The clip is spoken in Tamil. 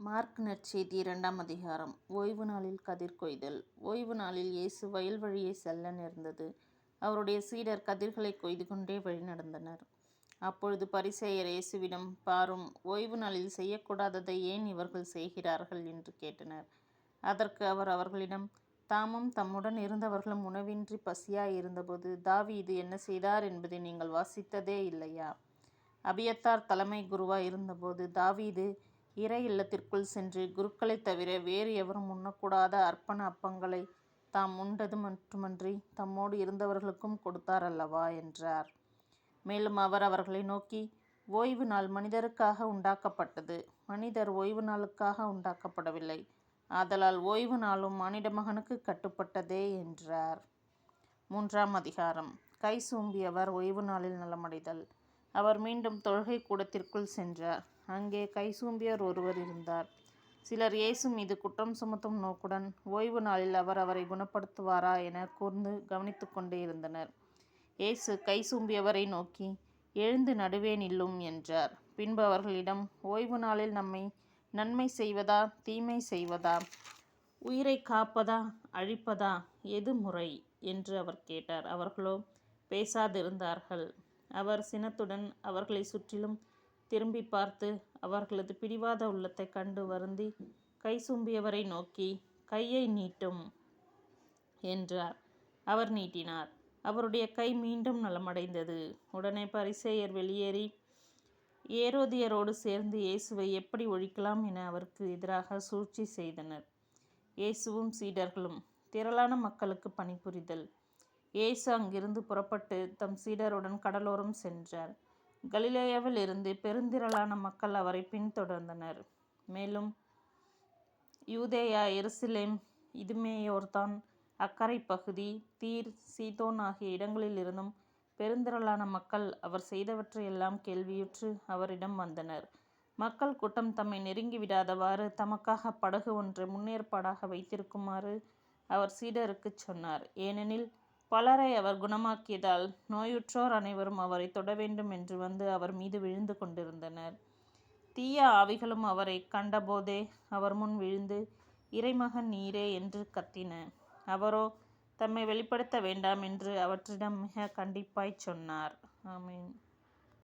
மார்க் நற்செய்தி 2ஆம் அதிகாரம். ஓய்வு நாளில் கதிர் கொய்தல். ஓய்வு நாளில் இயேசு வயல் வழியே செல்ல நேர்ந்தது. அவருடைய சீடர் கதிர்களை கொய்து கொண்டே வழி நடந்தனர். அப்பொழுது பரிசேயர் இயேசுவிடம், பாரும், ஓய்வு நாளில் செய்யக்கூடாததை ஏன் இவர்கள் செய்கிறார்கள் என்று கேட்டனர். அதற்கு அவர் அவர்களிடம், தாமும் தம்முடன் இருந்தவர்களும் உணவின்றி பசியாய் இருந்தபோது தாவீது என்ன செய்தார் என்பதை நீங்கள் வாசித்ததே இல்லையா? அபியத்தார் தலைமை குருவாய் இருந்தபோது தாவீது இறை இல்லத்திற்குள் சென்று குருக்களைத் தவிர வேறு எவரும் உண்ணக்கூடாத அர்ப்பண அப்பங்களை தாம் உண்டது மட்டுமன்றி தம்மோடு இருந்தவர்களுக்கும் கொடுத்தார் அல்லவா என்றார். மேலும் அவர் அவர்களை நோக்கி, ஓய்வு நாள் மனிதருக்காக உண்டாக்கப்பட்டது, மனிதர் ஓய்வு நாளுக்காக உண்டாக்கப்படவில்லை. ஆதலால் ஓய்வு நாளும் மானிட மகனுக்கு கட்டுப்பட்டதே என்றார். 3ஆம் அதிகாரம். கை சூம்பியவர் ஓய்வு நாளில் நலமடைதல். அவர் மீண்டும் தொழுகை கூடத்திற்குள் சென்றார். அங்கே கை சூம்பியர் ஒருவர் இருந்தார். சிலர் இயேசு மீது குற்றம் சுமத்தும் நோக்குடன் ஓய்வு நாளில் அவர் அவரை குணப்படுத்துவாரா என கூர்ந்து கவனித்து கொண்டே இருந்தனர். இயேசு கை சூம்பியவரை நோக்கி, எழுந்து நடுவே நில்லும் என்றார். பின்பு அவர்களிடம், ஓய்வு நாளில் நன்மை செய்வதா தீமை செய்வதா, உயிரை காப்பதா அழிப்பதா, எது முறை என்று அவர் கேட்டார். அவர்களோ பேசாதிருந்தார்கள். அவர் சினத்துடன் அவர்களை சுற்றிலும் திரும்பி பார்த்து அவர்களது பிடிவாத உள்ளத்தை கண்டு வருந்தி கை சூம்பியவரை நோக்கி, கையை நீட்டும் என்றார். அவர் நீட்டினார். அவருடைய கை மீண்டும் நலமடைந்தது. உடனே பரிசேயர் வெளியேறி ஏரோதியரோடு சேர்ந்து இயேசுவை எப்படி ஒழிக்கலாம் என அவருக்கு எதிராக சூழ்ச்சி செய்தனர். இயேசுவும் சீடர்களும். திரளான மக்களுக்கு பணிபுரிதல். இயேசு அங்கிருந்து புறப்பட்டு தம் சீடருடன் கடலோரம் சென்றார். கலிலேயாவில் இருந்து பெருந்திரளான மக்கள் அவரை பின்தொடர்ந்தனர். மேலும் யூதேயா, எருசலேம், இதுமேயோர்தான் அக்கரை பகுதி, தீர், சீதோன் ஆகிய இடங்களில் இருந்தும் பெருந்திரளான மக்கள் அவர் செய்தவற்றையெல்லாம் கேள்வியுற்று அவரிடம் வந்தனர். மக்கள் கூட்டம் தம்மை நெருங்கி விடாதவாறு தமக்காக படகு ஒன்றை முன்னேற்பாடாக வைத்திருக்குமாறு அவர் சீடருக்குச் சொன்னார். ஏனெனில் பலரை அவர் குணமாக்கியதால் நோயுற்றோர் அனைவரும் அவரை தொட வேண்டும் என்று வந்து அவர் மீது விழுந்து கொண்டிருந்தனர். தீய ஆவிகளும் அவரை கண்டபோதே அவர் முன் விழுந்து, இறைமகன் நீரே என்று கத்தின. அவரோ தம்மை வெளிப்படுத்த வேண்டாம் என்று அவற்றிடம் மிக கண்டிப்பாய் சொன்னார். ஆமென்.